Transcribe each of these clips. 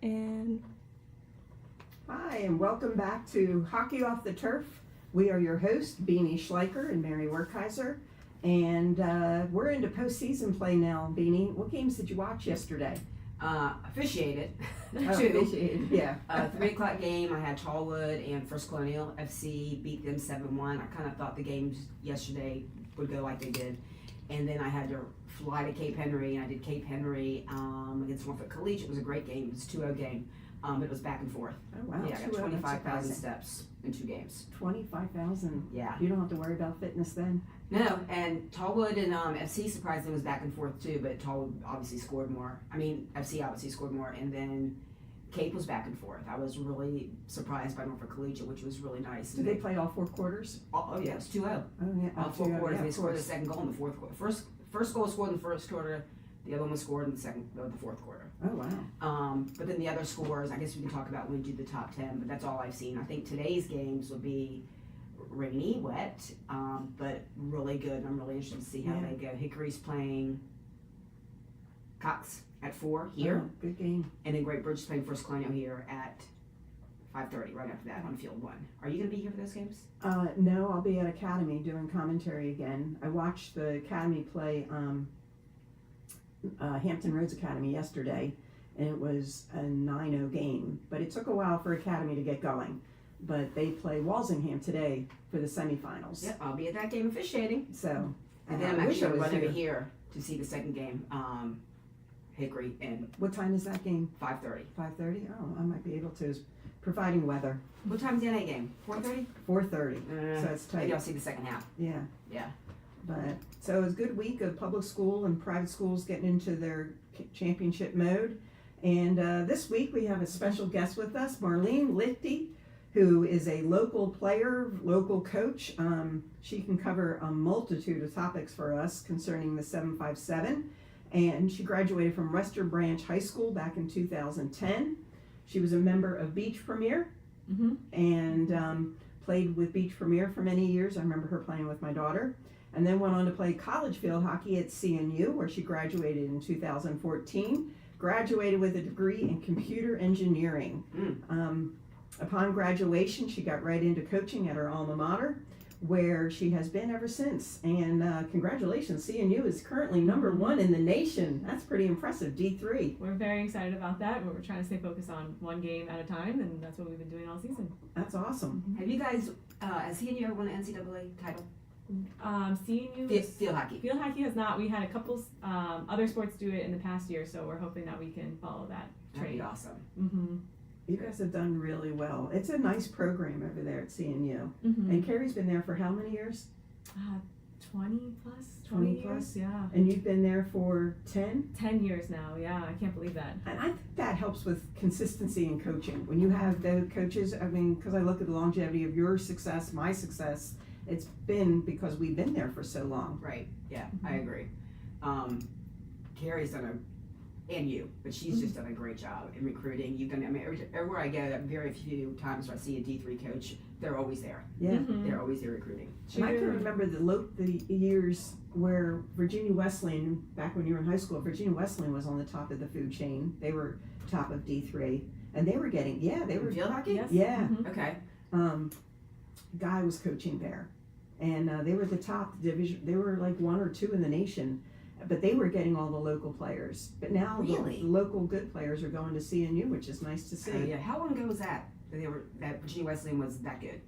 And Hi, and welcome back to Hockey Off the Turf. We are your hosts, Beanie Schleicher and Mary Werkheiser, and we're into postseason play now. Beanie, what games did you watch yesterday? Officiated. Oh, Two. officiated, yeah. 3 o'clock game. I had Tallwood and First Colonial FC beat them 7-1. I kind of thought the games yesterday would go like they did, and then I had to fly to Cape Henry, and I did Cape Henry against Norfolk Collegiate. It was a great game. It was a 2-0 game. But it was back and forth. Oh, wow. Yeah, I got 25,000 steps in 2 games. 25,000. Yeah. You don't have to worry about fitness then? No, and Tallwood and FC surprisingly was back and forth too, but Tallwood obviously scored more. I mean, FC obviously scored more, and then Cape was back and forth. I was really surprised by Norfolk Collegiate, which was really nice. Did they play all 4 quarters? Oh yeah, it was 2-0. Oh, yeah. All 4 quarters. Yeah, They of scored the course. second goal in the fourth quarter. First goal was scored in the first quarter. The other one was scored in the fourth quarter. Oh, wow. But then the other scores, I guess we can talk about when we do the top 10, but that's all I've seen. I think today's games will be rainy, wet, but really good. I'm really interested to see how Yeah. they go. Hickory's playing Cox at 4 here, Oh, good game. and then Great Bridge's playing First Colonial here at 5:30, right after that on Field 1. Are you going to be here for those games? No, I'll be at Academy doing commentary again. I watched the Academy play Hampton Roads Academy yesterday, and it was a 9-0 game. But it took a while for Academy to get going. But they play Walsingham today for the semifinals. Yep, I'll be at that game officiating. So, And then I I'm wish I actually was running over here. here to see the second game, Hickory, and What time is that game? 5:30. 5:30? Oh, I might be able to, providing weather. What time's the NA game? 4:30? 4:30. So it's tight. Maybe I'll see the second half. Yeah. Yeah. But so it was a good week of public school and private schools getting into their championship mode. And this week we have a special guest with us, Marlene Lichty, who is a local player, local coach. She can cover a multitude of topics for us concerning the 757. And she graduated from Western Branch High School back in 2010. She was a member of Beach Premier and played with Beach Premier for many years. I remember her playing with my daughter. And then went on to play college field hockey at CNU, where she graduated in 2014. Graduated with a degree in computer engineering. Upon graduation, she got right into coaching at her alma mater, where she has been ever since. And congratulations, CNU is currently number 1 in the nation. That's pretty impressive, D3. we're very excited about that, but we're trying to stay focused on one game at a time, and that's what we've been doing all season. That's awesome. Have you guys, has CNU ever won an NCAA title? CNU Field hockey. field hockey has not. We had a couple other sports do it in the past year, so we're hoping that we can follow that That'd be trade. awesome. You guys have done really well. It's a nice program over there at CNU. Mm-hmm. And Carrie's been there for how many years? 20 plus, 20 20 years, plus? yeah. And you've been there for 10? 10 years now, yeah. I can't believe that. And I think that helps with consistency in coaching. When you have the coaches, I mean, because I look at the longevity of your success, my success, it's been because we've been there for so long. Right, yeah, I agree. Carrie's done and you, but she's just done a great job in recruiting. You've done, I mean, everywhere I go, very few times where I see a D3 coach, they're always there. Yeah. They're always there recruiting. And I can remember the years where Virginia Wesleyan, back when you were in high school, Virginia Wesleyan was on the top of the food chain. They were top of D3. And they were getting, they were, Field hockey? Yes. yeah. Okay. Guy was coaching there. And they were the top division. They were like 1 or 2 in the nation. But they were getting all the local players. But now Really? the local good players are going to CNU, which is nice to see. Yeah, how long ago was that? That Virginia Wesleyan was that good?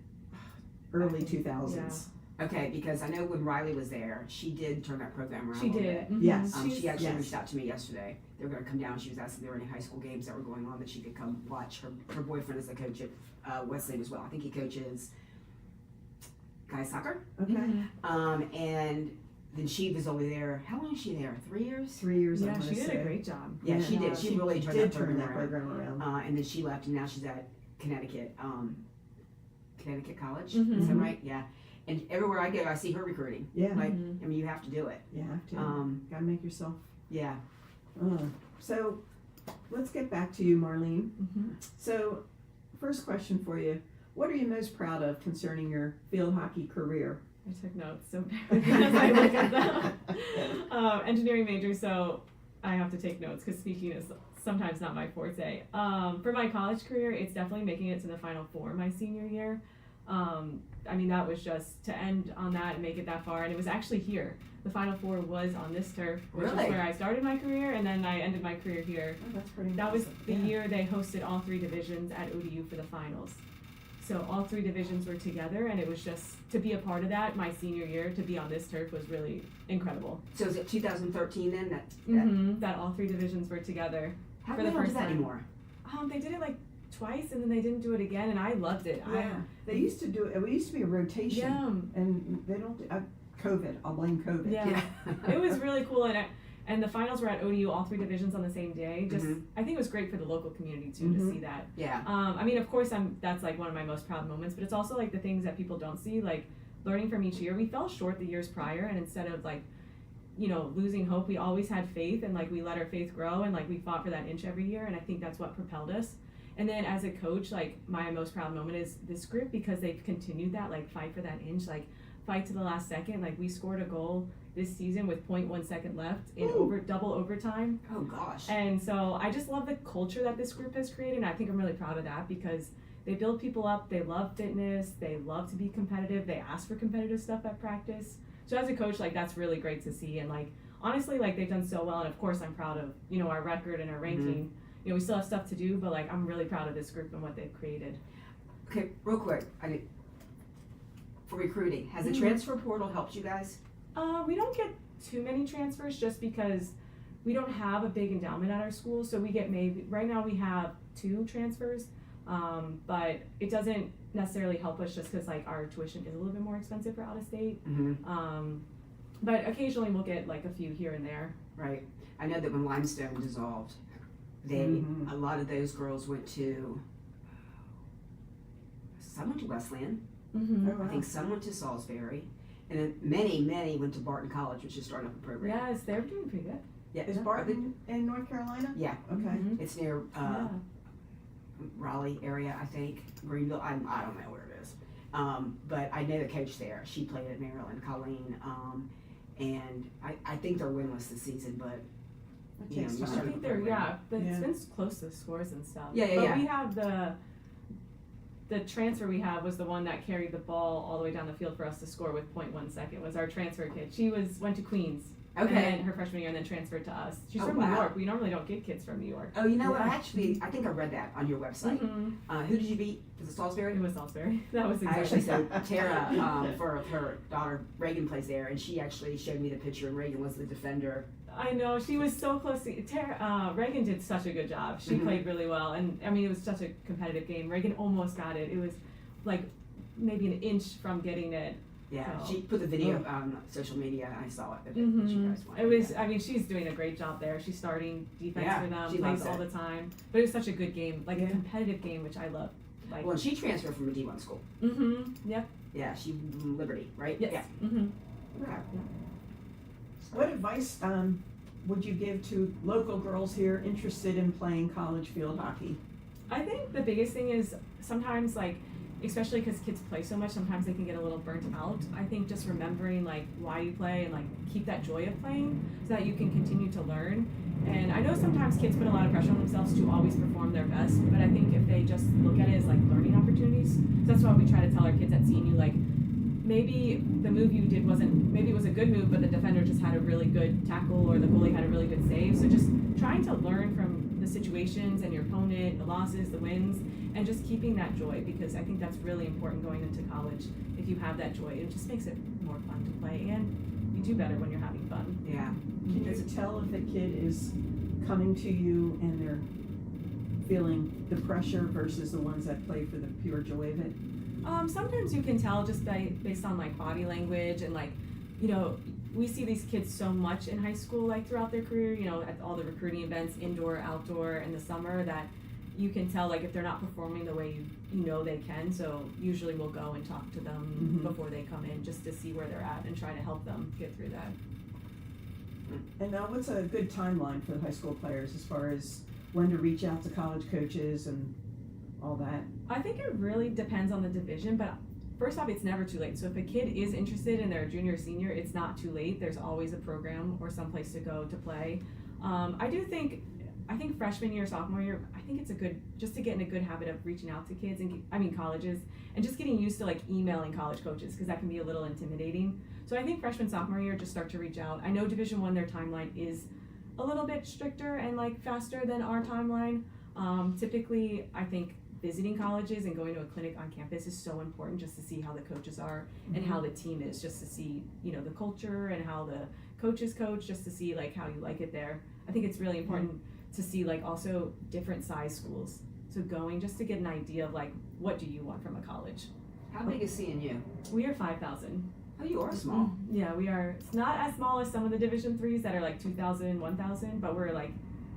Early 2000s. Okay, because I know when Riley was there, she did turn that program around She a little did. bit. Yes. She actually Yes. reached out to me yesterday. They were going to come down. She was asking if there were any high school games that were going on that she could come watch. Her boyfriend is the coach at Wesleyan as well. I think he coaches guys soccer. Okay. And then she was over there. How long is she there? 3 years? 3 years, I Yeah, want she to did say. a great job. Yeah, she did. She really turned did that turn that program program around. And then she left, and now she's at Connecticut College. Mhm. Is that right? Yeah. And everywhere I go, I see her recruiting. Yeah, Like, I mean, you have to do it. you have to. Gotta make yourself. Yeah. So let's get back to you, Marlene. Mm-hmm. So, first question for you. What are you most proud of concerning your field hockey career? I took notes, so bear with me as I look at them. Engineering major, so I have to take notes because speaking is sometimes not my forte. For my college career, it's definitely making it to the Final Four my senior year. I mean, that was just to end on that and make it that far, and it was actually here. The Final Four was on this turf, which is Really? where I started my career, and then I ended my career here. Oh, that's pretty That was impressive. the Yeah. year they hosted all 3 divisions at ODU for the finals. So all 3 divisions were together, and it was just to be a part of that. My senior year, to be on this turf was really incredible. So is it 2013 then? That That all 3 divisions were together. how For do the they don't do first that time. anymore? They did it like twice, and then they didn't do it again, and I loved it. Yeah, they used to do it. It used to be a rotation, Yeah. and they don't. COVID. I'll blame COVID. Yeah. It was really cool, and the finals were at ODU, all 3 divisions on the same day. Just I think it was great for the local community too to see that. Yeah. I mean, of course, that's like one of my most proud moments, but it's also like the things that people don't see, like learning from each year. We fell short the years prior, and instead of like, losing hope, we always had faith, and like we let our faith grow, and like we fought for that inch every year, and I think that's what propelled us. And then as a coach, like my most proud moment is this group, because they've continued that, like fight for that inch, like fight to the last second. Like we scored a goal this season with 0.1 second left in double overtime. Oh gosh. And so I just love the culture that this group has created, and I think I'm really proud of that, because they build people up, they love fitness, they love to be competitive, they ask for competitive stuff at practice. So as a coach, like that's really great to see, and like honestly, like they've done so well, and of course I'm proud of, our record and our ranking. We still have stuff to do, but like I'm really proud of this group and what they've created. Okay, real quick. For recruiting, has the transfer portal helped you guys? We don't get too many transfers just because we don't have a big endowment at our school, so we get right now we have 2 transfers, but it doesn't necessarily help us just because like our tuition is a little bit more expensive for out of state. But occasionally we'll get like a few here and there. Right. I know that when Limestone dissolved, a lot of those girls went to, some went to Wesleyan, Oh, wow. I think some went to Salisbury, and then many went to Barton College, which is starting up a program. Yes, they're doing pretty good. Yeah. Is Barton in North Carolina? Yeah. Okay. Mhm. It's near Yeah. Raleigh area, I think. Greenville, I don't know where it is. But I know the coach there. She played at Maryland, Colleen. And I think they're winless this season, but That you takes know, I you time. think they're, but Yeah. it's been close to scores and stuff. Yeah, yeah, but yeah. we have the transfer we have was the one that carried the ball all the way down the field for us to score with 0.1 second, was our transfer kid. She went to Queens. And okay. then her freshman year, and then transferred to us. She's Oh, from wow. New York. We normally don't get kids from New York. Oh, you know what? Yeah. I think I read that on your website. Who did you beat? Was it Salisbury? It was Salisbury. That was I exactly. actually said Tara, for her daughter Reagan plays there, and she actually showed me the picture, and Reagan was the defender. I know, she was so close to Tara. Reagan did such a good job. She Mhm. played really well, and I mean it was such a competitive game. Reagan almost got it. It was like maybe an inch from getting it. Yeah, Oh. she put the video on social media, and I saw it. That you guys won. It was. I mean, she's doing a great job there. She's starting defense Yeah, for them, she plays loves all it. the time. But it was such a good game, like Yeah. a competitive game, which I love. Like. Well, and she transferred from a D1 school. Yep. Yeah, she Liberty, right? Yes. Yeah. Okay. What advice would you give to local girls here interested in playing college field hockey? I think the biggest thing is sometimes like, especially because kids play so much, sometimes they can get a little burnt out. I think just remembering like why you play and like keep that joy of playing so that you can continue to learn. And I know sometimes kids put a lot of pressure on themselves to always perform their best, but I think if they just look at it as like learning opportunities, so that's why we try to tell our kids at CNU, like maybe the move you did maybe it was a good move, but the defender just had a really good tackle or the goalie had a really good save. So just trying to learn from the situations and your opponent, the losses, the wins, and just keeping that joy, because I think that's really important going into college. If you have that joy, it just makes it more fun to play, and you do better when you're having fun. Yeah. Can you tell if a kid is coming to you and they're feeling the pressure versus the ones that play for the pure joy of it? Sometimes you can tell just based on like body language and like, we see these kids so much in high school, like throughout their career, at all the recruiting events, indoor, outdoor, in the summer, that you can tell like if they're not performing the way you know they can. So usually we'll go and talk to them before they come in just to see where they're at and try to help them get through that. And now what's a good timeline for the high school players as far as when to reach out to college coaches and all that? I think it really depends on the division, but first off, it's never too late. So if a kid is interested and they're a junior or senior, it's not too late. There's always a program or someplace to go to play. I I think freshman year, sophomore year, I think it's a good, just to get in a good habit of reaching out to kids and colleges, and just getting used to like emailing college coaches, because that can be a little intimidating. So I think freshman, sophomore year, just start to reach out. I know Division I, their timeline is a little bit stricter and like faster than our timeline. Typically, I think visiting colleges and going to a clinic on campus is so important, just to see how the coaches are and how the team is, just to see, you know, the culture and how the coaches coach, just to see like how you like it there. I think it's really important to see like also different size schools. So going just to get an idea of like, what do you want from a college? How big is CNU? We are 5,000. Oh, you are small. Yeah, we are. It's not as small as some of the Division IIIs that are like 2,000, 1,000, but we're like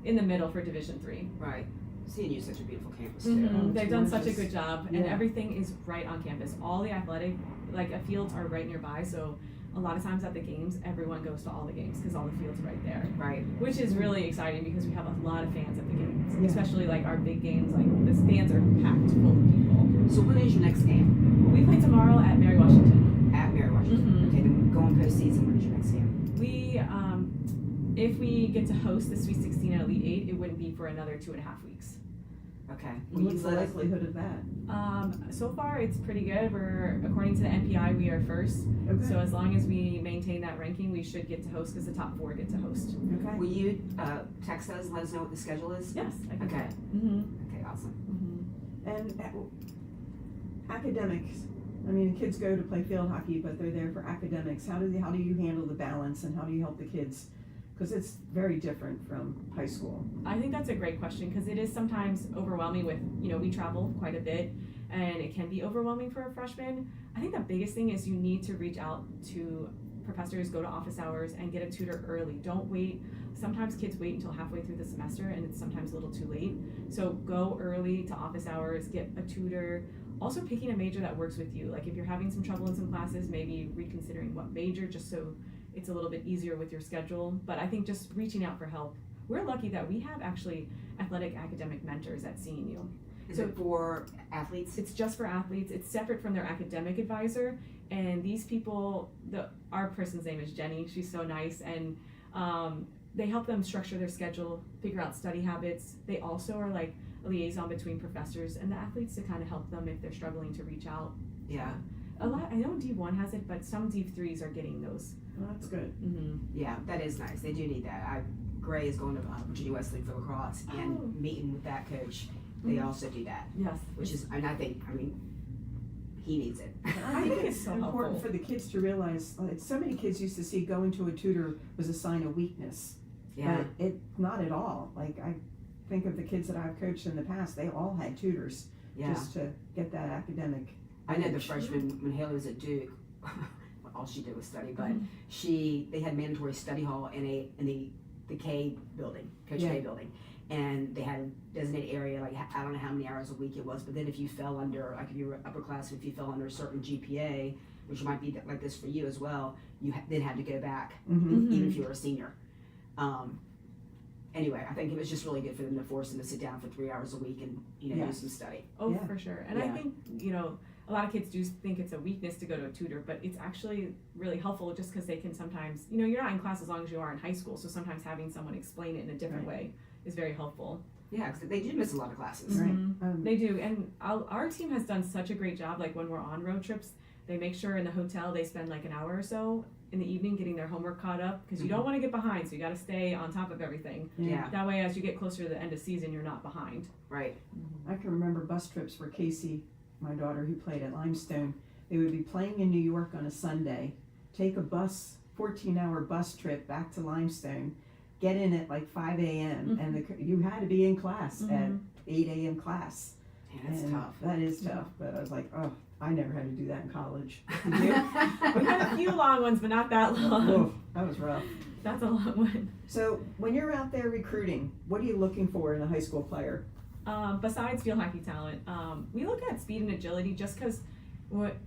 in the middle for Division III. Right. CNU is such a beautiful campus too. Mm-hmm. Oh, They've it's done such a gorgeous. good job, Yeah. and everything is right on campus. All the athletic, like fields are right nearby, so a lot of times at the games, everyone goes to all the games because all the fields are right there, Right. which is really exciting because we have a lot of fans at the games, Yeah. especially like our big games. Like the stands are packed full of people. So when is your next game? We play tomorrow at Mary Washington. At Mary Washington. Mhm. Okay, then going postseason, when is your next game? We, if we get to host the Sweet 16 and Elite 8, it wouldn't be for another 2.5 weeks. Okay. What's the likelihood of that? So far it's pretty good. We're, according to the NPI, we are first. Okay. So as long as we maintain that ranking, we should get to host, because the top 4 get to host. Okay. Will you text us and let us know what the schedule is? Yes, I can. Okay. Mm-hmm. Okay, awesome. And academics. I mean, kids go to play field hockey, but they're there for academics. How do you handle the balance, and how do you help the kids? Because it's very different from high school. I think that's a great question, because it is sometimes overwhelming with, you know, we travel quite a bit, and it can be overwhelming for a freshman. I think the biggest thing is you need to reach out to professors, go to office hours, and get a tutor early. Don't wait. Sometimes kids wait until halfway through the semester, and it's sometimes a little too late. So go early to office hours, get a tutor. Also picking a major that works with you. Like if you're having some trouble in some classes, maybe reconsidering what major, just so it's a little bit easier with your schedule. But I think just reaching out for help. We're lucky that we have actually athletic academic mentors at CNU. Is So- it for athletes? It's just for athletes. It's separate from their academic advisor. And these people, our person's name is Jenny. She's so nice, and they help them structure their schedule, figure out study habits. They also are like a liaison between professors and the athletes to kind of help them if they're struggling to reach out. Yeah. A lot. I know D1 has it, but some D3s are getting those. Well, that's good. Mm-hmm. Yeah, that is nice. They do need that. Gray is going to Virginia West League for lacrosse and Oh. meeting with that coach. They Mhm. also do that, Yes. which is, and I mean, he needs it. I think it's so important helpful. for the kids to realize, so many kids used to see going to a tutor was a sign of weakness. Yeah. But it, not at all. Like, I think of the kids that I've coached in the past, they all had tutors Yeah. just to get that academic. I know the edge. freshman, when Haley was at Duke, all she did was study, but Mhm. they had mandatory study hall in the K building, Coach Yeah. K building. And they had a designated area, like I don't know how many hours a week it was, but then if you fell under, like if you were upperclassmen, if you fell under a certain GPA, which might be like this for you as well, you then had to go back, Mm-hmm. even if you were a senior. Anyway, I think it was just really good for them to force them to sit down for 3 hours a week and, you know, do Yes. some study. Oh, Yeah. for sure. And I Yeah. think, you know, a lot of kids do think it's a weakness to go to a tutor, but it's actually really helpful just because they can sometimes, you know, you're not in class as long as you are in high school, so sometimes having someone explain it in a different way is very helpful. Yeah, because they do miss a lot of classes. Right. Mhm. They do, and our team has done such a great job. Like when we're on road trips, they make sure in the hotel they spend like an hour or so in the evening getting their homework caught up, because you don't want to get behind, so you got to stay on top of everything. Yeah. That way, as you get closer to the end of season, you're not behind. Right. I can remember bus trips for Casey, my daughter who played at Limestone. They would be playing in New York on a Sunday, take a 14-hour bus trip back to Limestone, get in at like 5 a.m. and you had to be in class at 8 a.m. class. Yeah, that's And tough. That is tough, but I was like, oh, I never had to do that in college. Did you? We had a few long ones, but not that long. Oof, that was rough. That's a long one. So when you're out there recruiting, what are you looking for in a high school player? Besides field hockey talent, we look at speed and agility just because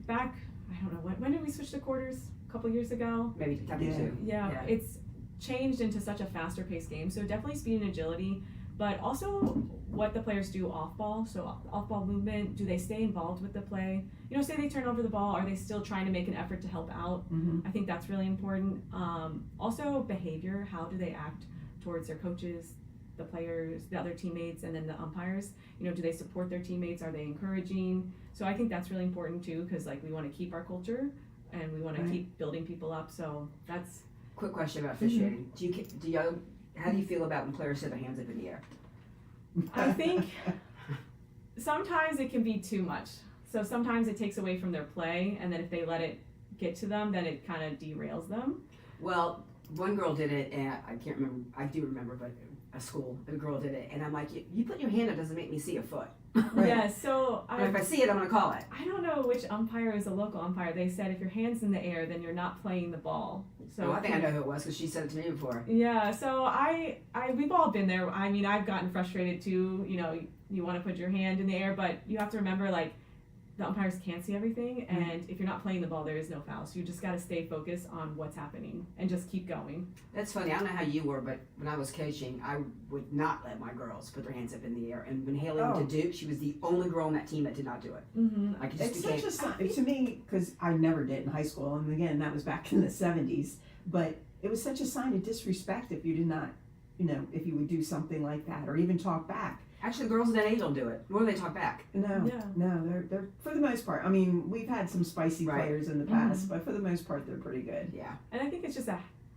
back, I don't know, when did we switch to quarters? A couple years ago? Maybe I think Yeah. too. Yeah, it's changed into such a faster paced game. So definitely speed and agility, but also what the players do off ball. So off ball movement, do they stay involved with the play? You know, say they turn over the ball, are they still trying to make an effort to help out? Mm-hmm. I think that's really important. Also behavior, how do they act towards their coaches, the players, the other teammates, and then the umpires. Do they support their teammates? Are they encouraging? So I think that's really important too, because like we want to keep our culture and we want to keep building people up. So that's. Quick question about officiating. How do you feel about when players have their hands up in the air? I think sometimes it can be too much. So sometimes it takes away from their play, and then if they let it get to them, then it kind of derails them. Well, one girl did it, and I can't remember. I do remember, but a school, a girl did it, and I'm like, you put your hand up doesn't make me see a foot. Right. Yeah, so But if I see it, I'm gonna call it. I don't know which umpire is a local umpire. They said if your hand's in the air, then you're not playing the ball. So I think I know who it was because she said it to me before. Yeah, so we've all been there. I mean, I've gotten frustrated too. You want to put your hand in the air, but you have to remember, like, the umpires can't see everything, and if you're not playing the ball, there is no foul. So you just got to stay focused on what's happening and just keep going. That's funny. I don't know how you were, but when I was coaching, I would not let my girls put their hands up in the air. And when Haley went to Duke, she was the only girl on that team that did not do it. Mm-hmm. Like, it just It's became, such a sign to me, because I never did in high school, and again, that was back in the 70s. But it was such a sign of disrespect if you did not, if you would do something like that or even talk back. Actually, the girls in that age don't do it, nor do they talk back. No, they're for the most part. I mean, we've had some spicy players in the past, but for the most part, they're pretty good. Yeah. And I think it's just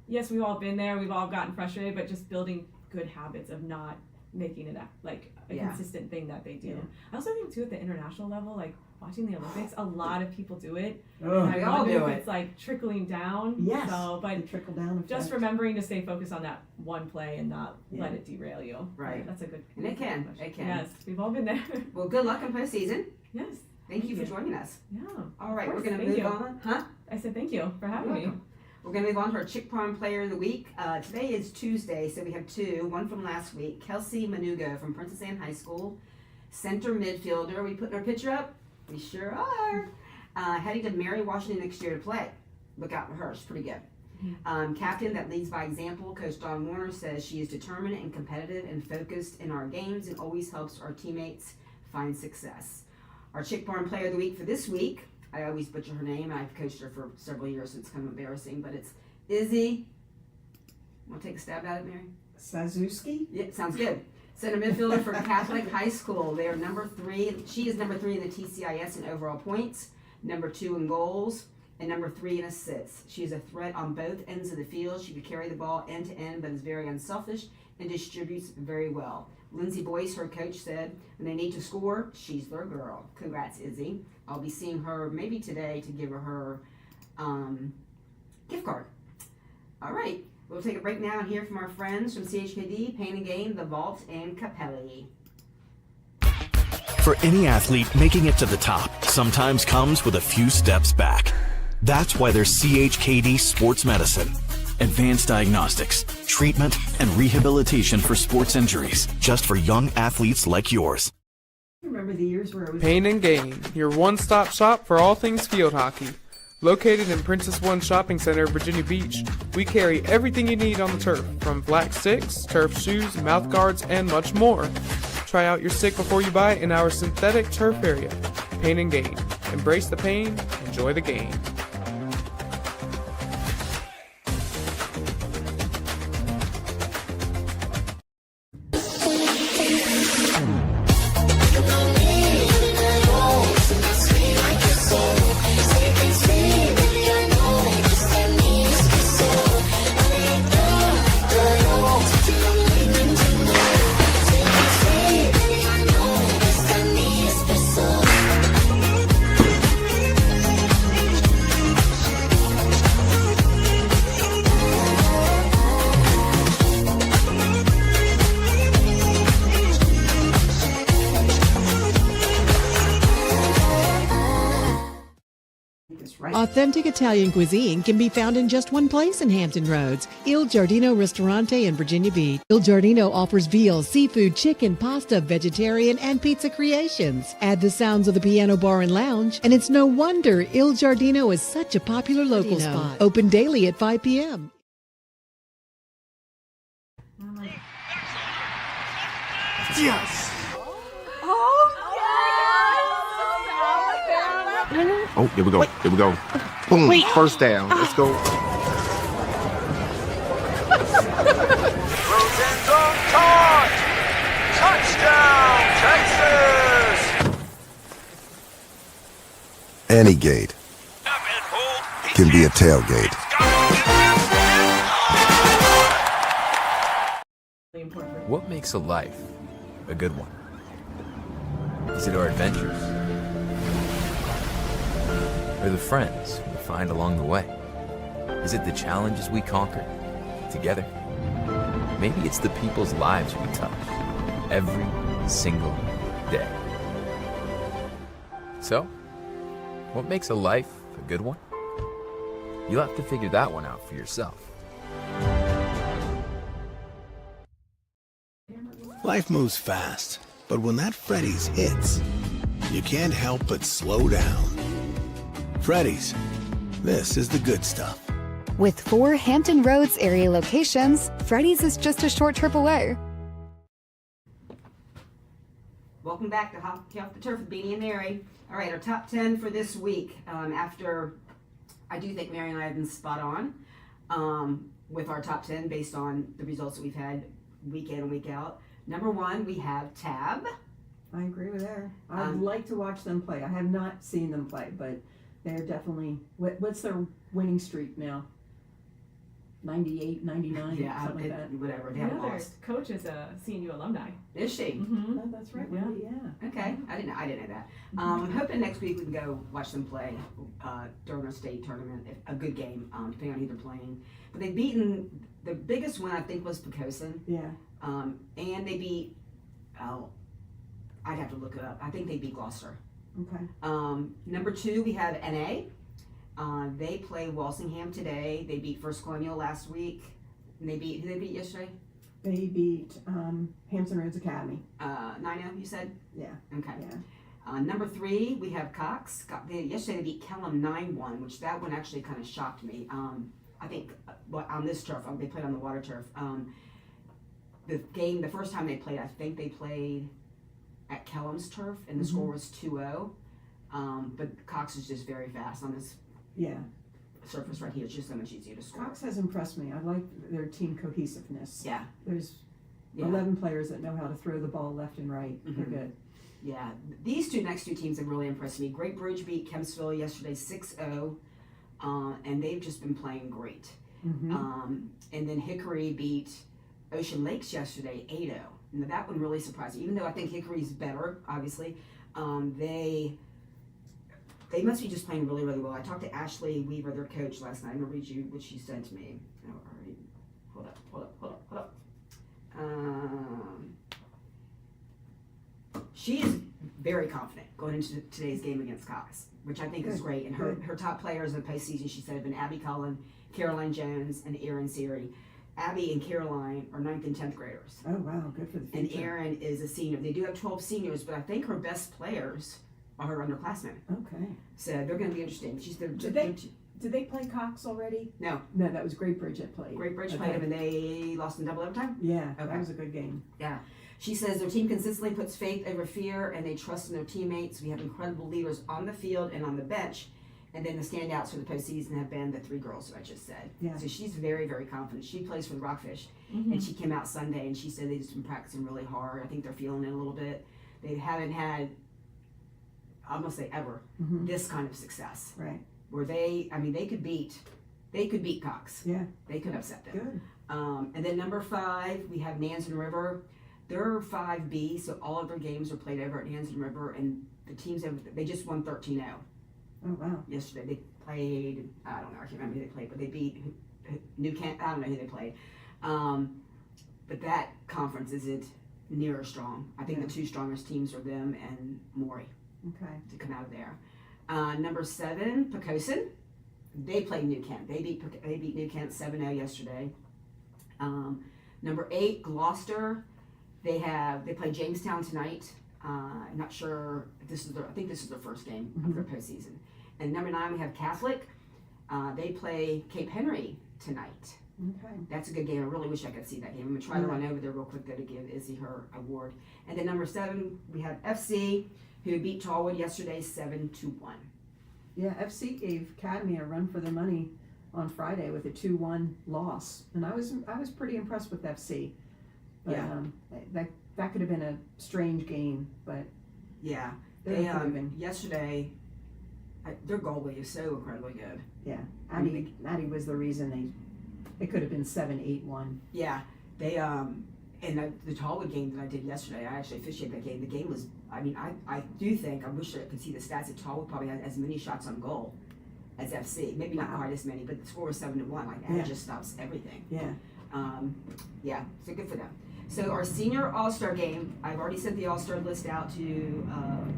yes, we've all been there, we've all gotten frustrated, but just building good habits of not making it like a consistent thing that they do. Yeah. I also think too at the international level, like watching the Olympics, a lot of people do it. Oh, and I wonder if it's like trickling down. Yes. So, but the trickle down effect. just remembering to stay focused on that one play and not let it derail you. Right. That's a good. And it can. It can. Yes, we've all been there. Well, good luck in postseason. Yes. Thank you for joining us. Yeah. All right, Of we're course, going to thank move you. on. Huh? I said thank you for having me. We're going to move on to our Chick Prom Player of the Week. Today is Tuesday, so we have two. One from last week, Kelsey Manugo from Princess Anne High School, center midfielder. Are we putting our picture up? We sure are. Heading to Mary, Washington next year to play. Look out for her. She's pretty good. Captain that leads by example. Coach Dawn Warner says she is determined and competitive and focused in our games and always helps our teammates find success. Our Chick Prom Player of the Week for this week, I always butcher her name, and I've coached her for several years, so it's kind of embarrassing, but it's Izzy. Want to take a stab at it, Mary? Sazuski? Yeah, sounds good. Center midfielder for Catholic High School. They are number 3. She is number 3 in the TCIS in overall points, number 2 in goals, and number 3 in assists. She is a threat on both ends of the field. She can carry the ball end to end, but is very unselfish and distributes very well. Lindsay Boyce, her coach, said when they need to score, she's their girl. Congrats, Izzy. I'll be seeing her maybe today to give her gift card. All right. We'll take a break now and hear from our friends from CHKD, Pain and Gain, The Vault, and Capelli. For any athlete, making it to the top sometimes comes with a few steps back. That's why there's CHKD Sports Medicine. Advanced diagnostics, treatment, and rehabilitation for sports injuries, just for young athletes like yours. Remember the years where it was Pain and Gain, your one-stop shop for all things field hockey. Located in Princess One Shopping Center, Virginia Beach, we carry everything you need on the turf, from black sticks, turf shoes, mouth guards, and much more. Try out your stick before you buy it in our synthetic turf area. Pain and Gain. Embrace the pain, enjoy the game. Authentic Italian cuisine can be found in just one place in Hampton Roads, Il Giardino Ristorante in Virginia Beach. Il Giardino offers veal, seafood, chicken, pasta, vegetarian, and pizza creations. Add the sounds of the piano bar and lounge, and it's no wonder Il Giardino is such a popular local spot. Open daily at 5 p.m. Yes! Oh, here we go. Here we go. Boom. Wait. First down. Let's go. Charge! Any gate can be a tailgate. Really important. What makes a life a good one? Is it our adventures? Or the friends we find along the way? Is it the challenges we conquer together? Maybe it's the people's lives we touch every single day. So, what makes a life a good one? You'll have to figure that one out for yourself. Life moves fast, but when that Freddy's hits, you can't help but slow down. Freddy's, this is the good stuff. With 4 Hampton Roads area locations, Freddy's is just a short trip away. Welcome back to Hockey Off the Turf with Beanie and Mary. All right, our top 10 for this week. After, I do think Mary and I have been spot on with our top 10 based on the results that we've had week in and week out. Number 1, we have Tab. I agree with her. I'd like to watch them play. I have not seen them play, but they're definitely, what's their winning streak now? 98, 99, Yeah, something like that. whatever. They Yeah, haven't their lost. coach is a CNU alumni. Is she? Mm-hmm. Oh, that's right. Yeah. Yeah. Okay, I didn't know that. I'm hoping next week we can go watch them play during our state tournament. A good game, depending on who they're playing. But they've beaten, the biggest one I think was Pocosin. Yeah. And they beat, I'd have to look it up. I think they beat Gloucester. Okay. Number 2, we have NA. They play Walsingham today. They beat First Colonial last week. And who did they beat yesterday? They beat Hampton Roads Academy. 9-0, you said? Yeah. Okay. Yeah. Number 3, we have Cox. Yesterday they beat Kellam 9-1, which that one actually kind of shocked me. I think on this turf, they played on the water turf. The first time they played, I think they played at Kellam's turf, and the score was 2-0. But Cox is just very fast on this surface right here. It's just so much easier to score. Cox has impressed me. I like their team cohesiveness. Yeah. There's 11 players that know how to throw the ball left and right. They're good. Yeah. These next two teams have really impressed me. Great Bridge beat Kempsville yesterday 6-0, and they've just been playing great. And then Hickory beat Ocean Lakes yesterday 8-0. Now that one really surprised me. Even though I think Hickory's better, obviously, they must be just playing really, really well. I talked to Ashley Weaver, their coach, last night. I'm going to read you what she said to me. Oh, all right. Hold up. She is very confident going into today's game against Cox, which I think is great. And her top players in the postseason, she said, have been Abby Cullen, Caroline Jones, and Erin Siri. Abby and Caroline are 9th and 10th graders. Oh, wow. Good for the future. And Erin is a senior. They do have 12 seniors, but I think her best players are her underclassmen. Okay. So they're going to be interesting. Did they play Cox already? No. No, that was Great Bridge that played. Great Bridge played them, and they lost in double overtime? Yeah, Okay. that was a good game. Yeah. She says their team consistently puts faith over fear, and they trust in their teammates. We have incredible leaders on the field and on the bench. And then the standouts for the postseason have been the 3 girls who I just said. Yeah. So she's very, very confident. She plays for the Rockfish, and she came out Sunday, and she said they've just been practicing really hard. I think they're feeling it a little bit. They haven't had, I must say ever, this kind of success. Right. Where they could beat Cox. Yeah. They could upset them. Good. And then number 5, we have Nansen River. They're 5B, so all of their games are played over at Nansen River, and the teams they just won 13-0. Oh, wow. Yesterday they played, I don't know, I can't remember who they played, but they beat New Kent, I don't know who they played. But that conference isn't near as strong. I think the 2 strongest teams are them and Maury to come out of there. Number 7, Pocosin. They played New Kent. They beat New Kent 7-0 yesterday. Number 8, Gloucester. They play Jamestown tonight. I'm not sure if I think this is their first game of their postseason. And number 9, we have Catholic. They play Cape Henry tonight. Okay. That's a good game. I really wish I could see that game. I'm going to try to run over there real quick though to give Izzy her award. And then number 7, we have FC, who beat Tallwood yesterday 7-1. Yeah, FC gave Academy a run for their money on Friday with a 2-1 loss. And I was pretty impressed with FC. But, that could have been a strange game, but yeah, they're improving. Yesterday their goalie is so incredibly good. Yeah, Addie was the reason it could have been 7-8-1. Yeah, they and the Tallwood game that I did yesterday, I actually officiated that game. The game was, I mean, I do think, I wish I could see the stats, that Tallwood probably had as many shots on goal as FC. Maybe not quite as many, but the score was 7-1. Like, that just stops everything. Yeah. Yeah, so good for them. So our senior all-star game, I've already sent the all-star list out to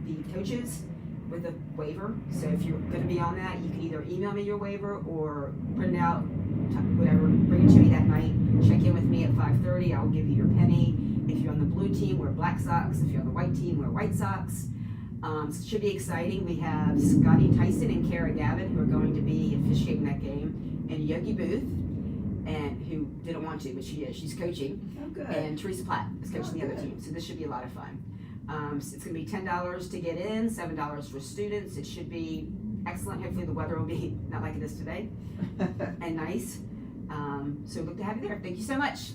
the coaches with a waiver. So if you're going to be on that, you can either email me your waiver or print it out, whatever, bring it to me that night. Check in with me at 5:30. I will give you your penny. If you're on the blue team, wear black socks. If you're on the white team, wear white socks. So it should be exciting. We have Scotty Tyson and Kara Gavin, who are going to be officiating that game, and Yogi Booth, and who didn't want to, but she is. She's coaching. Oh, good. And Teresa Platt is coaching the other team. So this should be a lot of fun. So it's going to be $10 to get in, $7 for students. It should be excellent. Hopefully the weather will be not like it is today and nice. So look to have you there. Thank you so much.